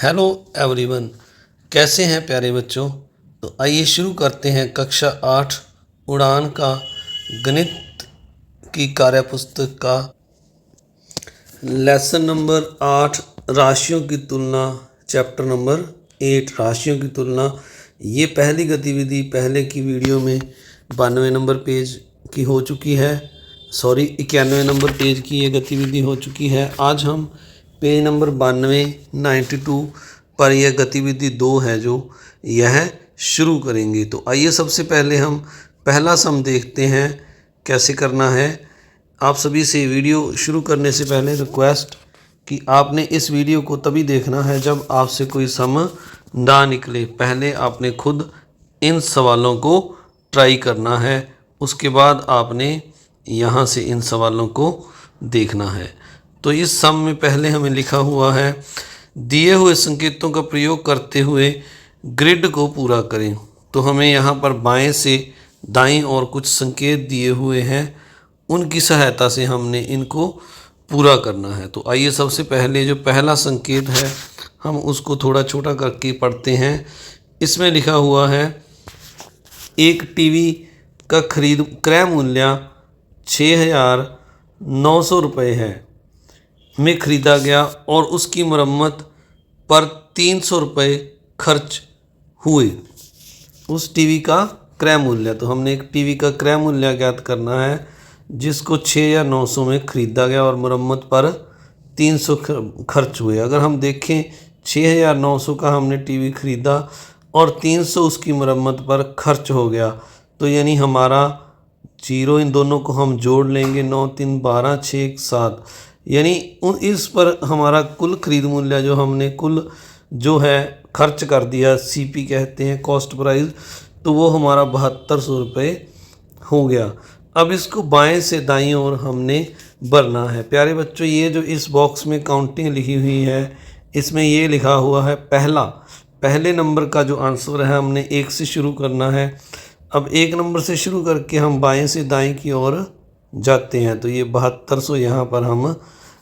Hello everyone, कैसे हैं प्यारे बच्चों। तो आइए शुरू करते हैं कक्षा 8 उड़ान का गणित की कार्यपुस्तक का लेसन नंबर 8 राशियों की तुलना, चैप्टर नंबर 8 राशियों की तुलना। ये पहली गतिविधि पहले की वीडियो में 92 नंबर पेज की हो चुकी है, 91 नंबर पेज की ये गतिविधि हो चुकी है। आज हम पेज नंबर 92 पर यह गतिविधि 2 है जो यह शुरू करेंगे। तो आइए सबसे पहले हम पहला सम देखते हैं कैसे करना है। आप सभी से वीडियो शुरू करने से पहले रिक्वेस्ट कि आपने इस वीडियो को तभी देखना है जब आपसे कोई सम ना निकले। पहले आपने खुद इन सवालों को ट्राई करना है, उसके बाद आपने यहाँ से इन सवालों को देखना है। तो इस सम में पहले हमें लिखा हुआ है, दिए हुए संकेतों का प्रयोग करते हुए ग्रिड को पूरा करें। तो हमें यहाँ पर बाएं से दाईं और कुछ संकेत दिए हुए हैं, उनकी सहायता से हमने इनको पूरा करना है। तो आइए सबसे पहले जो पहला संकेत है हम उसको थोड़ा छोटा करके पढ़ते हैं। इसमें लिखा हुआ है, एक टीवी का क्रय मूल्य 6,900 रुपये है में ख़रीदा गया और उसकी मरम्मत पर 300 रुपये खर्च हुए। उस टीवी का क्रय मूल्य, तो हमने एक टीवी का क्रय मूल्य ज्ञात करना है जिसको 6,900 में ख़रीदा गया और मरम्मत पर 300 खर्च हुए। अगर हम देखें 6,900 का हमने टीवी ख़रीदा और 300 उसकी मरम्मत पर खर्च हो गया, तो यानी हमारा जीरो, इन दोनों को हम जोड़ लेंगे, 9 3 12 6 1 7, यानी इस पर हमारा कुल खरीद मूल्य जो हमने कुल जो है खर्च कर दिया, सीपी कहते हैं कॉस्ट प्राइस, तो वो हमारा 7200 रुपये हो गया। अब इसको बाएं से दाईं ओर हमने भरना है। प्यारे बच्चों, ये जो इस बॉक्स में काउंटिंग लिखी हुई है इसमें ये लिखा हुआ है पहले नंबर का जो आंसर है हमने 1 से शुरू करना है। अब 1 नंबर से शुरू करके हम बाएं से दाईं की ओर जाते हैं। तो ये 7200 यहाँ पर हम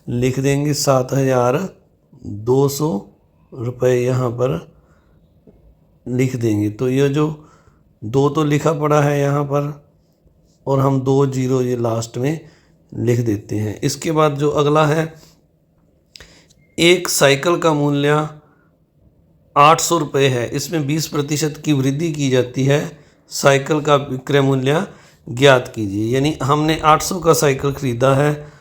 लिख देंगे, 7,200 रुपये यहाँ पर लिख देंगे। तो ये जो 2 तो लिखा पड़ा है यहाँ पर और हम 2 जीरो ये लास्ट में लिख देते हैं। इसके बाद जो अगला है, एक साइकिल का मूल्य 800 रुपये है, इसमें 20% की वृद्धि की जाती है, साइकिल का विक्रय मूल्य ज्ञात कीजिए। यानी हमने 800 का साइकिल ख़रीदा है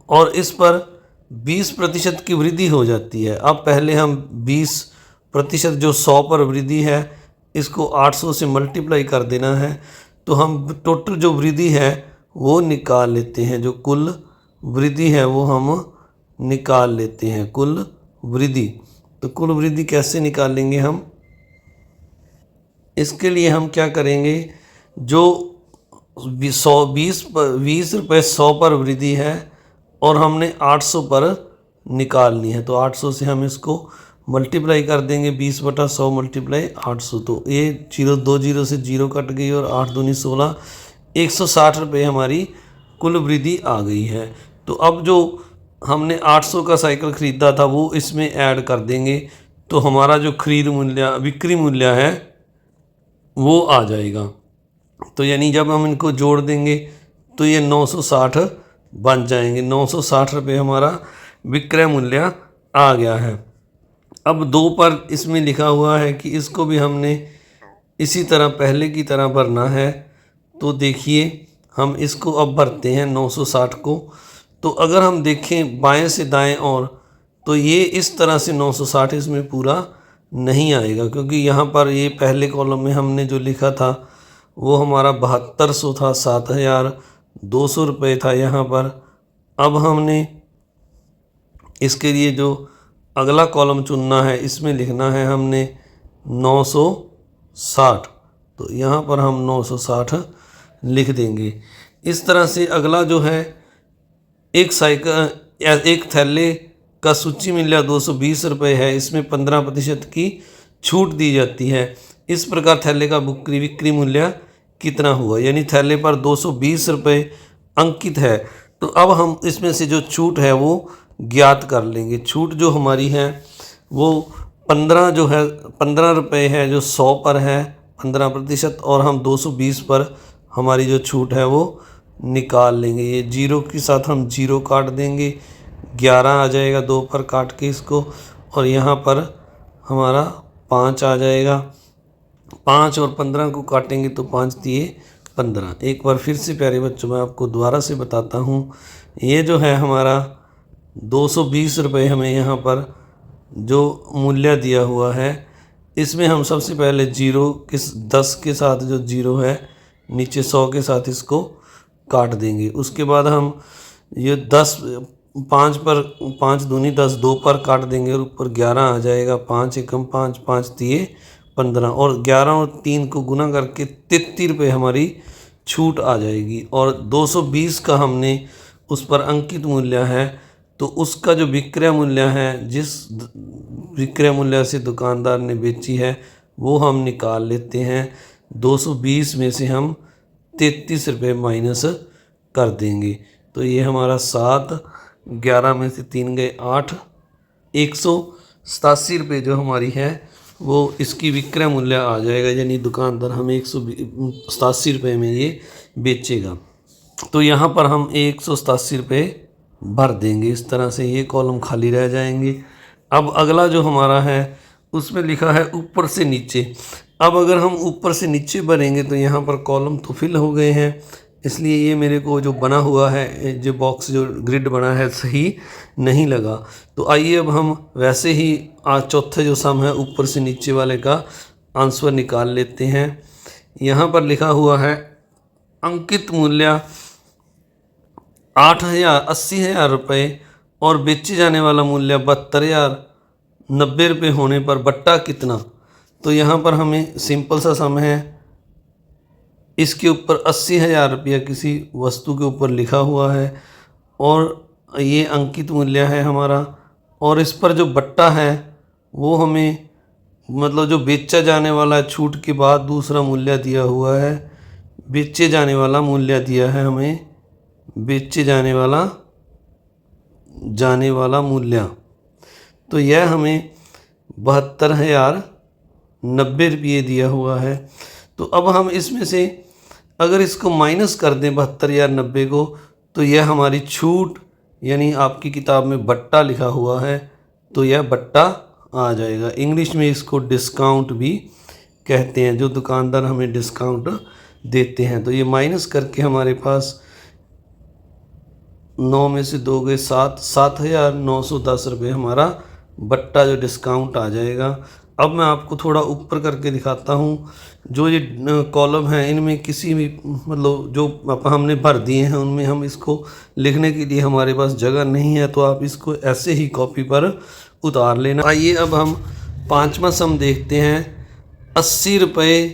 और इस पर 20% की वृद्धि हो जाती है। अब पहले हम 20% जो 100 पर वृद्धि है इसको 800 से मल्टीप्लाई कर देना है, तो हम टोटल जो वृद्धि है वो निकाल लेते हैं। जो कुल वृद्धि है वो हम निकाल लेते हैं, कुल वृद्धि। तो कुल वृद्धि कैसे निकालेंगे हम, इसके लिए हम क्या करेंगे, जो 20 रुपये 100 पर वृद्धि है और हमने 800 पर निकालनी है, तो 800 से हम इसको मल्टीप्लाई कर देंगे, 20/100 मल्टीप्लाई 800। तो ये 2 जीरो से जीरो कट गई और 8 दूनी 16, 160 रुपये हमारी कुल वृद्धि आ गई है। तो अब जो हमने 800 का साइकिल ख़रीदा था वो इसमें ऐड कर देंगे, तो हमारा जो बिक्री मूल्य है वो आ जाएगा। तो यानी जब हम इनको जोड़ देंगे तो ये 960 बन जाएंगे। 960 रुपये हमारा विक्रय मूल्य आ गया है। अब 2 पर इसमें लिखा हुआ है कि इसको भी हमने इसी तरह पहले की तरह भरना है। तो देखिए हम इसको अब भरते हैं 960 को। तो अगर हम देखें बाएं से दाएं और, तो ये इस तरह से 960 इसमें पूरा नहीं आएगा, क्योंकि यहाँ पर ये पहले कॉलम में हमने जो लिखा था वो हमारा 7200 था, 7,200 रुपये था यहाँ पर। अब हमने इसके लिए जो अगला कॉलम चुनना है इसमें लिखना है हमने 960, तो यहाँ पर हम 960 लिख देंगे। इस तरह से अगला जो है, एक थैले का सूची मूल्य 220 रुपये है, इसमें 15% की छूट दी जाती है। इस प्रकार थैले का बिक्री मूल्य कितना हुआ, यानी थैले पर 220 रुपये अंकित है। तो अब हम इसमें से जो छूट है वो ज्ञात कर लेंगे। छूट जो हमारी है वो 15 जो है 15 रुपये है जो 100 पर है 15%, और हम 220 पर हमारी जो छूट है वो निकाल लेंगे। ये जीरो के साथ हम जीरो काट देंगे, 11 आ जाएगा 2 पर काट के इसको, और यहाँ पर हमारा 5 आ जाएगा। 5 और 15 को काटेंगे तो 5 दिए 15। एक बार फिर से प्यारे बच्चों मैं आपको दोबारा से बताता हूँ। ये जो है हमारा 220 रुपये हमें यहाँ पर जो मूल्य दिया हुआ है, इसमें हम सबसे पहले जीरो के 10 के साथ जो जीरो है नीचे 100 के साथ इसको काट देंगे। उसके बाद हम ये 10 5 पर 5 दूनी 10 2 पर काट देंगे और ऊपर 11 आ जाएगा। 5 एकम 5 5 दिए 15, और 11 और 3 को गुना करके 33 रुपये हमारी छूट आ जाएगी। और 220 का हमने उस पर अंकित मूल्य है, तो उसका जो विक्रय मूल्य है, जिस विक्रय मूल्य से दुकानदार ने बेची है वो हम निकाल लेते हैं। 220 में से हम 33 रुपये माइनस कर देंगे, तो ये हमारा 7, 11 में से 3 गए 8, 187 रुपये जो हमारी है वो इसकी विक्रय मूल्य आ जाएगा, यानी दुकानदार हमें 187 रुपये में ये बेचेगा। तो यहाँ पर हम 187 रुपये भर देंगे। इस तरह से ये कॉलम खाली रह जाएंगे। अब अगला जो हमारा है उसमें लिखा है ऊपर से नीचे। अब अगर हम ऊपर से नीचे भरेंगे तो यहाँ पर कॉलम तो फिल हो गए हैं, इसलिए ये मेरे को जो बना हुआ है जो बॉक्स जो ग्रिड बना है सही नहीं लगा। तो आइए अब हम वैसे ही आज चौथे जो सम है ऊपर से नीचे वाले का आंसर निकाल लेते हैं। यहाँ पर लिखा हुआ है अंकित मूल्य 80,000 रुपये और बेचे जाने वाला मूल्य 72,090 रुपये होने पर बट्टा कितना। तो यहाँ पर हमें सिंपल सा सम है, इसके ऊपर 80,000 रुपया किसी वस्तु के ऊपर लिखा हुआ है और ये अंकित मूल्य है हमारा, और इस पर जो बट्टा है वो हमें मतलब जो बेचा जाने वाला छूट के बाद दूसरा मूल्य दिया हुआ है, बेचे जाने वाला मूल्य दिया है हमें, बेचे जाने वाला मूल्य, तो यह हमें 72,090 रुपये दिया हुआ है। तो अब हम इसमें से अगर इसको माइनस कर दें 72,090 को, तो यह हमारी छूट, यानी आपकी किताब में बट्टा लिखा हुआ है तो यह बट्टा आ जाएगा। इंग्लिश में इसको डिस्काउंट भी कहते हैं, जो दुकानदार हमें डिस्काउंट देते हैं। तो ये माइनस करके हमारे पास 9 में से 2 गए 7, 7,910 रुपये हमारा बट्टा जो डिस्काउंट आ जाएगा। अब मैं आपको थोड़ा ऊपर करके दिखाता हूँ। जो ये कॉलम हैं इनमें किसी भी मतलब जो हमने भर दिए हैं उनमें हम इसको लिखने के लिए हमारे पास जगह नहीं है, तो आप इसको ऐसे ही कॉपी पर उतार लेना। आइए अब हम 5वां सम देखते हैं। 80 रुपये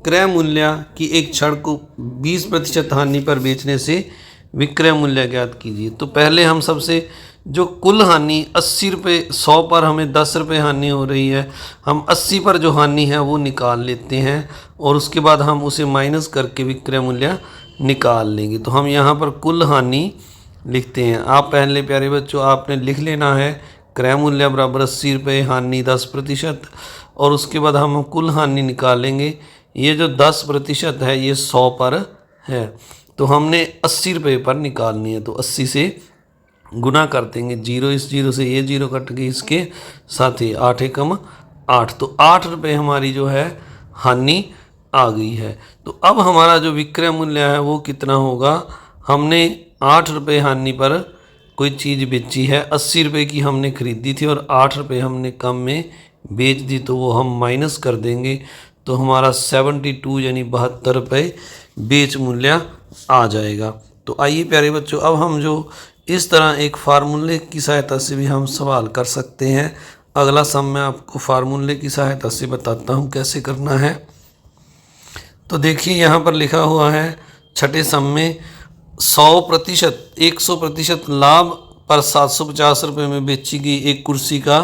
क्रय मूल्य की एक छड़ को 20% हानि पर बेचने से विक्रय मूल्य ज्ञात कीजिए। तो पहले हम सबसे जो कुल हानि 80 रुपये, 100 पर हमें 10 रुपये हानि हो रही है, हम 80 पर जो हानि है वो निकाल लेते हैं और उसके बाद हम उसे माइनस करके विक्रय मूल्य निकाल लेंगे। तो हम यहाँ पर कुल हानि लिखते हैं। आप पहले प्यारे बच्चों आपने लिख लेना है क्रय मूल्य बराबर 80 रुपये, हानि 10%, और उसके बाद हम कुल हानि निकालेंगे। ये जो 10% है ये 100 पर है, तो हमने 80 रुपये पर निकालनी है, तो 80 से गुना कर देंगे। जीरो इस जीरो से ये जीरो कट गई, इसके साथ ही 8 एकम 8, तो 8 रुपये हमारी जो है हानि आ गई है। तो अब हमारा जो विक्रय मूल्य है वो कितना होगा। हमने 8 रुपये हानि पर कोई चीज़ बेची है, 80 रुपये की हमने खरीदी थी और 8 रुपये हमने कम में बेच दी, तो वो हम माइनस कर देंगे। तो हमारा 72 यानी 72 रुपये बेच मूल्य आ जाएगा। तो आइए प्यारे बच्चों अब हम जो इस तरह एक फार्मूले की सहायता से भी हम सवाल कर सकते हैं। अगला सम मैं आपको फार्मूले की सहायता से बताता हूँ कैसे करना है। तो देखिए यहाँ पर लिखा हुआ है छठे सम में 100% लाभ पर 750 रुपये में बेची गई एक कुर्सी का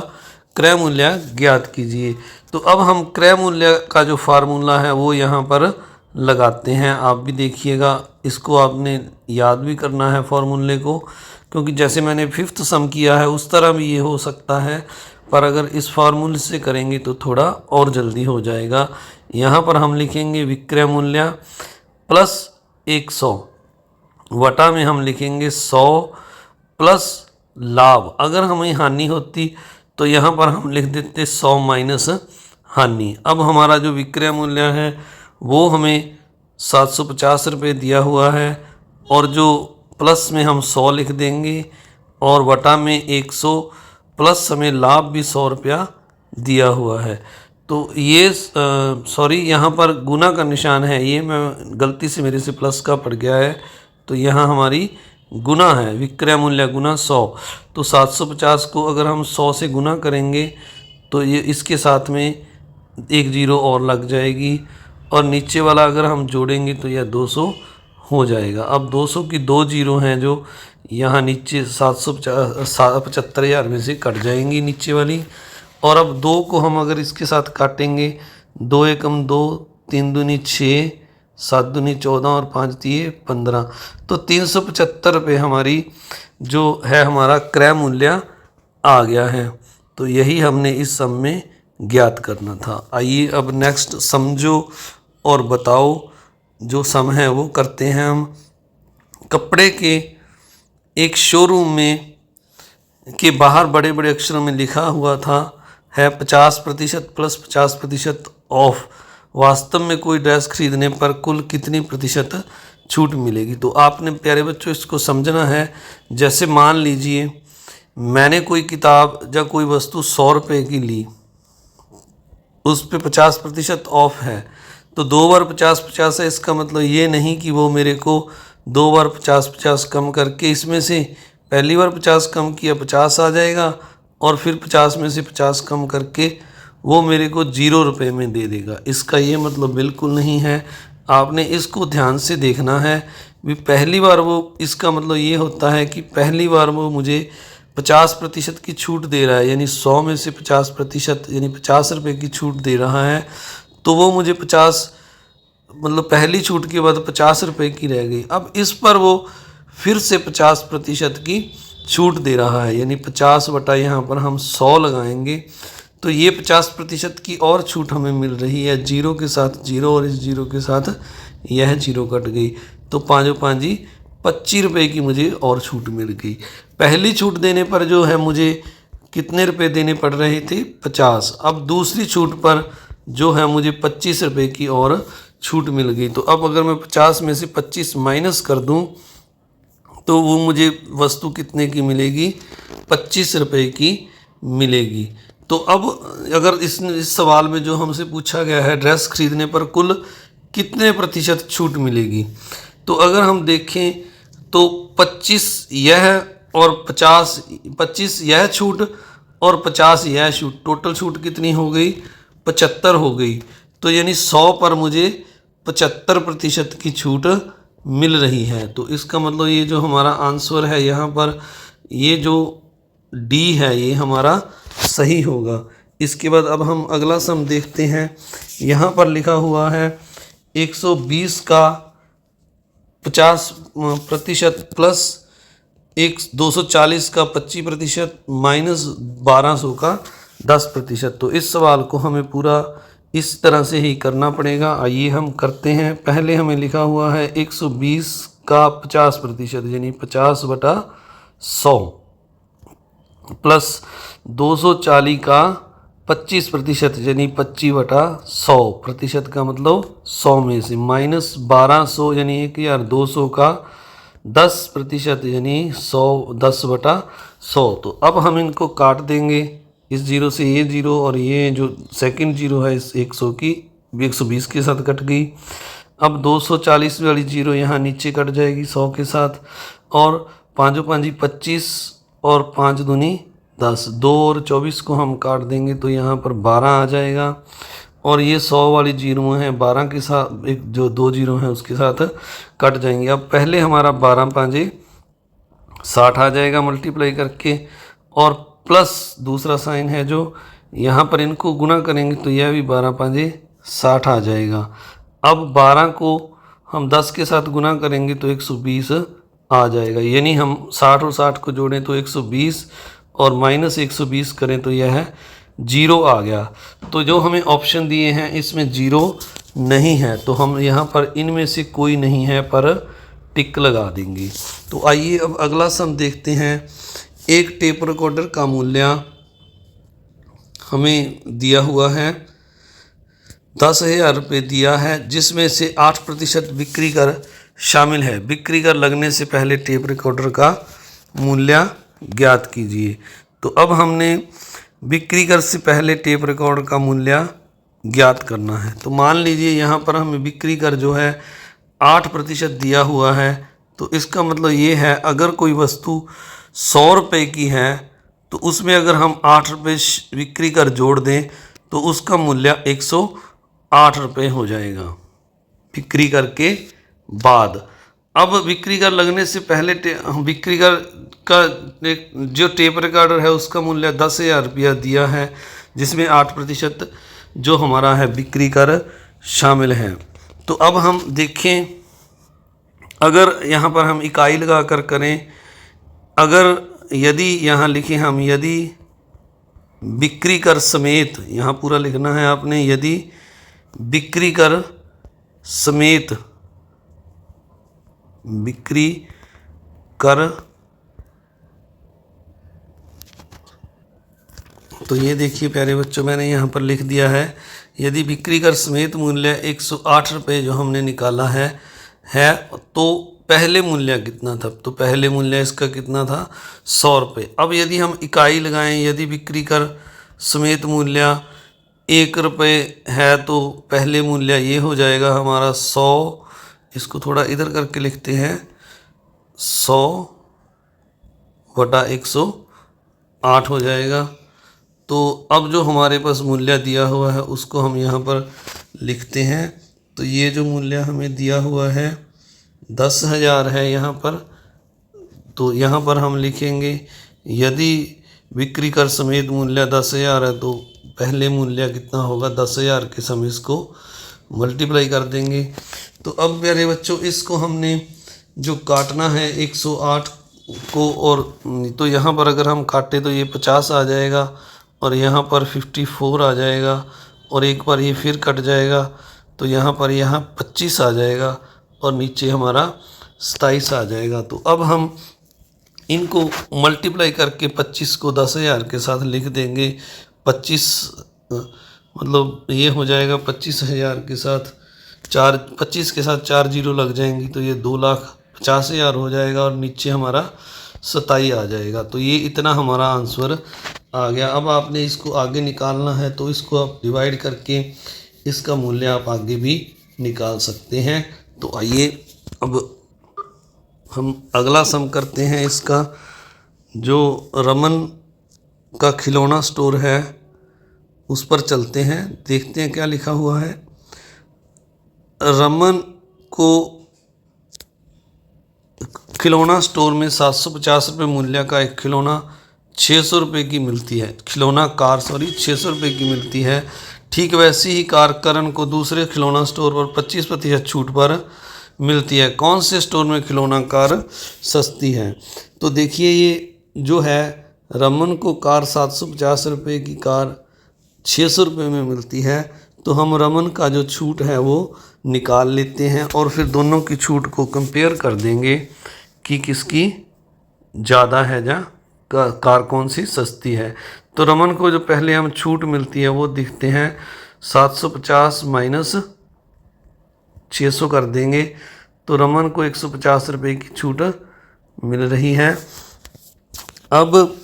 क्रय मूल्य ज्ञात कीजिए। तो अब हम क्रय मूल्य का जो फार्मूला है वो यहाँ पर लगाते हैं। आप भी देखिएगा, इसको आपने याद भी करना है फार्मूले को, क्योंकि जैसे मैंने 5th सम किया है उस तरह भी ये हो सकता है। पर अगर इस फार्मूले से करेंगे तो थोड़ा और जल्दी हो जाएगा। यहाँ पर हम लिखेंगे विक्रय मूल्य प्लस 100 वटा में हम लिखेंगे 100 प्लस लाभ। अगर हमें हानि होती तो यहाँ पर हम लिख देते 100 माइनस हानि। अब हमारा जो विक्रय मूल्य है वो हमें 750 रुपये दिया हुआ है, और जो प्लस में हम 100 लिख देंगे और वटा में 100 प्लस हमें लाभ भी 100 रुपया दिया हुआ है। तो ये सॉरी यहाँ पर गुना का निशान है, ये मैं गलती से मेरे से प्लस का पड़ गया है, तो यहाँ हमारी गुना है, विक्रय मूल्य गुना 100। तो 750 को अगर हम 100 से गुना करेंगे तो ये इसके साथ में एक जीरो और लग जाएगी, और नीचे वाला अगर हम जोड़ेंगे तो यह 200 हो जाएगा। अब 200 की 2 जीरो हैं जो यहाँ नीचे 775,000 में से कट जाएंगी नीचे वाली। और अब 2 को हम अगर इसके साथ काटेंगे, 2 एकम 2, 3 दूनी 6, 7 दूनी 14 और 5 दिए 15, तो 375 रुपये हमारी जो है हमारा क्रय मूल्य आ गया है। तो यही हमने इस सम में ज्ञात करना था। आइए अब नेक्स्ट समझो और बताओ जो सम है वो करते हैं हम। कपड़े के एक शोरूम में के बाहर बड़े बड़े अक्षरों में लिखा हुआ था है 50% प्लस 50% ऑफ। वास्तव में कोई ड्रेस खरीदने पर कुल कितनी प्रतिशत छूट मिलेगी? तो आपने प्यारे बच्चों इसको समझना है। जैसे मान लीजिए मैंने कोई किताब या कोई वस्तु 100 रुपये की ली, उस पे 50% ऑफ है, तो 2 बार 50-50 है। इसका मतलब ये नहीं कि वो मेरे को 2 बार 50-50 कम करके इसमें से पहली बार 50 कम किया 50 आ जाएगा, और फिर 50 में से 50 कम करके वो मेरे को 0 रुपये में दे देगा। इसका ये मतलब बिल्कुल नहीं है। आपने इसको ध्यान से देखना है भी पहली बार वो, इसका मतलब ये होता है कि पहली बार वो मुझे 50% की छूट दे रहा है, यानी 100 में से 50% यानी 50 रुपये की छूट दे रहा है, तो वो मुझे 50 मतलब पहली छूट के बाद 50 रुपये की रह गई। अब इस पर वो फिर से 50% की छूट दे रहा है, यानी 50 बटा यहाँ पर हम 100 लगाएंगे, तो ये 50% की और छूट हमें मिल रही है। जीरो के साथ जीरो और इस जीरो के साथ यह जीरो कट गई, तो 5-5 25 रुपये की मुझे और छूट मिल गई। पहली छूट देने पर जो है मुझे कितने रुपए देने पड़ रहे थे? 50। अब दूसरी छूट पर जो है मुझे 25 रुपये की और छूट मिल गई। तो अब अगर मैं 50 में से 25 माइनस कर दूं तो वो मुझे वस्तु कितने की मिलेगी? 25 रुपये की मिलेगी। तो अब अगर इस सवाल में जो हमसे पूछा गया है ड्रेस खरीदने पर कुल कितने प्रतिशत छूट मिलेगी, तो अगर हम देखें तो 25 यह और 25 यह छूट और 50 यह छूट, टोटल छूट कितनी हो गई? 75 हो गई। तो यानी 100 पर मुझे 75% की छूट मिल रही है। तो इसका मतलब ये जो हमारा आंसर है यहाँ पर, ये जो डी है ये हमारा सही होगा। इसके बाद अब हम अगला सम देखते हैं। यहाँ पर लिखा हुआ है 120 का 50% प्लस 240 का 25% माइनस 1200 का 10%। तो इस सवाल को हमें पूरा इस तरह से ही करना पड़ेगा। आइए हम करते हैं। पहले हमें लिखा हुआ है 120 का 50% यानी 50 बटा 100 प्लस 240 का 25% यानी 25 बटा 100, प्रतिशत का मतलब 100 में से, माइनस 1200 यानी 1200 का 10% यानी 100 10 बटा 100। तो अब हम इनको काट देंगे, इस जीरो से ये जीरो और ये जो सेकंड जीरो है इस 100 की 120 के साथ कट गई। अब 240 वाली जीरो यहाँ नीचे कट जाएगी 100 के साथ, और 5-5 25 और 5 दूनी 10, 2 और 24 को हम काट देंगे तो यहाँ पर 12 आ जाएगा। और ये 100 वाली जीरो हैं 12 के साथ, एक जो 2 जीरो हैं उसके साथ कट जाएंगे। अब पहले हमारा 12-5 60 आ जाएगा मल्टीप्लाई करके, और प्लस दूसरा साइन है जो यहाँ पर इनको गुना करेंगे तो यह भी 12-5 60 आ जाएगा। अब 12 को हम 10 के साथ गुना करेंगे तो 120 आ जाएगा, यानी हम 60 और 60 को जोड़ें तो 120 और -120 करें तो यह 0 आ गया। तो जो हमें ऑप्शन दिए हैं इसमें 0 नहीं है, तो हम यहाँ पर इनमें से कोई नहीं है पर टिक लगा देंगे। तो आइए अब अगला सम देखते हैं। एक टेप रिकॉर्डर का मूल्य हमें दिया हुआ है 10,000 रुपये दिया है, जिसमें से 8% बिक्री कर शामिल है। बिक्री कर लगने से पहले टेप रिकॉर्डर का मूल्य ज्ञात कीजिए। तो अब हमने बिक्री कर से पहले टेप रिकॉर्डर का मूल्य ज्ञात करना है। तो मान लीजिए यहाँ पर हमें बिक्री कर जो है 8% दिया हुआ है, तो इसका मतलब ये है अगर कोई वस्तु 100 रुपये की है तो उसमें अगर हम 8 रुपये बिक्री कर जोड़ दें तो उसका मूल्य 108 रुपये हो जाएगा बिक्री कर के बाद। अब बिक्री कर लगने से पहले बिक्री कर का जो टेप रिकॉर्डर है उसका मूल्य 10,000 रुपया दिया है, जिसमें 8% जो हमारा है बिक्री कर शामिल है। तो अब हम देखें, अगर यहाँ पर हम इकाई लगा कर करें, अगर यदि यहाँ लिखें हम यदि बिक्री कर समेत, यहाँ पूरा लिखना है आपने, यदि बिक्री कर समेत बिक्री कर, तो ये देखिए प्यारे बच्चों मैंने यहाँ पर लिख दिया है यदि बिक्री कर समेत मूल्य 108 रुपये जो हमने निकाला है तो पहले मूल्य कितना था, तो पहले मूल्य इसका कितना था 100 रुपये। अब यदि हम इकाई लगाएं, यदि बिक्री कर समेत मूल्य 1 रुपये है तो पहले मूल्य ये हो जाएगा हमारा 100, इसको थोड़ा इधर करके लिखते हैं 100/108 हो जाएगा। तो अब जो हमारे पास मूल्य दिया हुआ है उसको हम यहाँ पर लिखते हैं। तो ये जो मूल्य हमें दिया हुआ है 10,000 है यहाँ पर, तो यहाँ पर हम लिखेंगे यदि बिक्री कर समेत मूल्य 10,000 है तो पहले मूल्य कितना होगा 10,000 के समय इसको मल्टीप्लाई कर देंगे। तो अब मेरे बच्चों इसको हमने जो काटना है 108 को, और तो यहाँ पर अगर हम काटे तो ये 50 आ जाएगा और यहाँ पर 54 आ जाएगा, और एक बार ये फिर कट जाएगा तो यहाँ पर 25 आ जाएगा और नीचे हमारा 27 आ जाएगा। तो अब हम इनको मल्टीप्लाई करके 25 को 10,000 के साथ लिख देंगे। 25 मतलब ये हो जाएगा 25,000 के साथ 25 के साथ 4 जीरो लग जाएंगी तो ये 2,50,000 हो जाएगा और नीचे हमारा 27 आ जाएगा। तो ये इतना हमारा आंसर आ गया। अब आपने इसको आगे निकालना है तो इसको आप डिवाइड करके इसका मूल्य आप आगे भी निकाल सकते हैं। तो आइए अब हम अगला सम करते हैं। इसका जो रमन का खिलौना स्टोर है उस पर चलते हैं, देखते हैं क्या लिखा हुआ है। रमन को खिलौना स्टोर में 750 रुपये मूल्य का एक खिलौना 600 रुपये की मिलती है, खिलौना कार 600 रुपये की मिलती है। ठीक वैसी ही कार करण को दूसरे खिलौना स्टोर पर 25% छूट पर मिलती है। कौन से स्टोर में खिलौना कार सस्ती है? तो देखिए ये जो है रमन को कार 750 रुपये की कार 600 रुपये में मिलती है, तो हम रमन का जो छूट है वो निकाल लेते हैं और फिर दोनों की छूट को कंपेयर कर देंगे कि किसकी ज़्यादा है या कार कौन सी सस्ती है। तो रमन को जो पहले हम छूट मिलती है वो दिखते हैं 750 माइनस 600 कर देंगे तो रमन को 150 रुपये की छूट मिल रही है। अब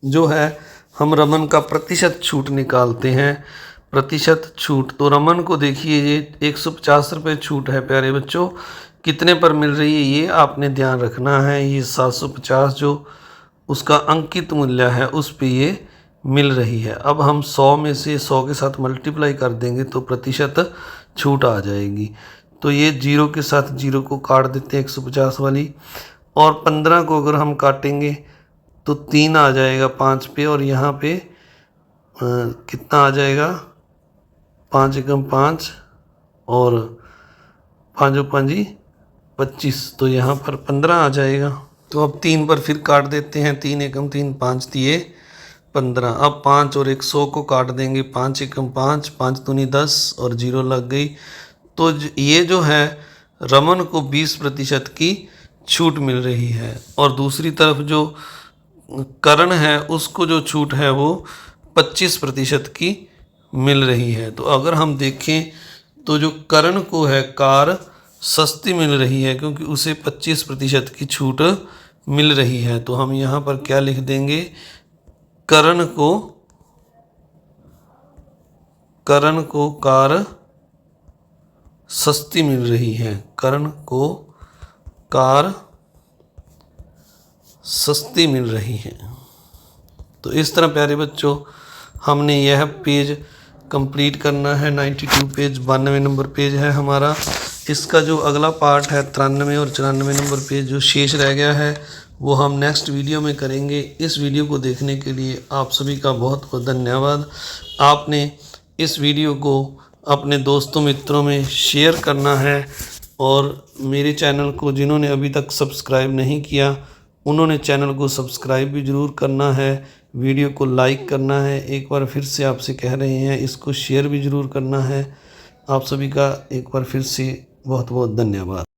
जो है हम रमन का प्रतिशत छूट निकालते हैं। प्रतिशत छूट, तो रमन को देखिए ये 150 रुपये छूट है प्यारे बच्चों, कितने पर मिल रही है ये आपने ध्यान रखना है। ये 750 जो उसका अंकित मूल्य है उस पे ये मिल रही है। अब हम 100 में से 100 के साथ मल्टीप्लाई कर देंगे तो प्रतिशत छूट आ जाएगी। तो ये 0 के साथ 0 को काट देते हैं 150 वाली, और 15 को अगर हम काटेंगे तो 3 आ जाएगा 5 पे, और यहाँ पे कितना आ जाएगा 5 एकम 5 और 5 5 25, तो यहाँ पर 15 आ जाएगा। तो अब 3 पर फिर काट देते हैं। 3 एकम 3, 5 तिये 15। अब 5 और 100 को काट देंगे। 5 एकम 5, 5 दूनी 10 और 0 लग गई। तो ये जो है रमन को 20% की छूट मिल रही है और दूसरी तरफ जो करण है उसको जो छूट है वो 25% की मिल रही है। तो अगर हम देखें तो जो करण को है कार सस्ती मिल रही है क्योंकि उसे 25% की छूट मिल रही है। तो हम यहाँ पर क्या लिख देंगे, करण को कार सस्ती मिल रही है। करण को कार सस्ती मिल रही है। तो इस तरह प्यारे बच्चों हमने यह पेज कंप्लीट करना है। 92 पेज 92 नंबर पेज है हमारा। इसका जो अगला पार्ट है 93 और 94 नंबर पेज जो शेष रह गया है वो हम नेक्स्ट वीडियो में करेंगे। इस वीडियो को देखने के लिए आप सभी का बहुत बहुत धन्यवाद। आपने इस वीडियो को अपने दोस्तों मित्रों में शेयर करना है और मेरे चैनल को जिन्होंने अभी तक सब्सक्राइब नहीं किया उन्होंने चैनल को सब्सक्राइब भी ज़रूर करना है, वीडियो को लाइक करना है। एक बार फिर से आपसे कह रहे हैं इसको शेयर भी ज़रूर करना है। आप सभी का एक बार फिर से बहुत बहुत धन्यवाद।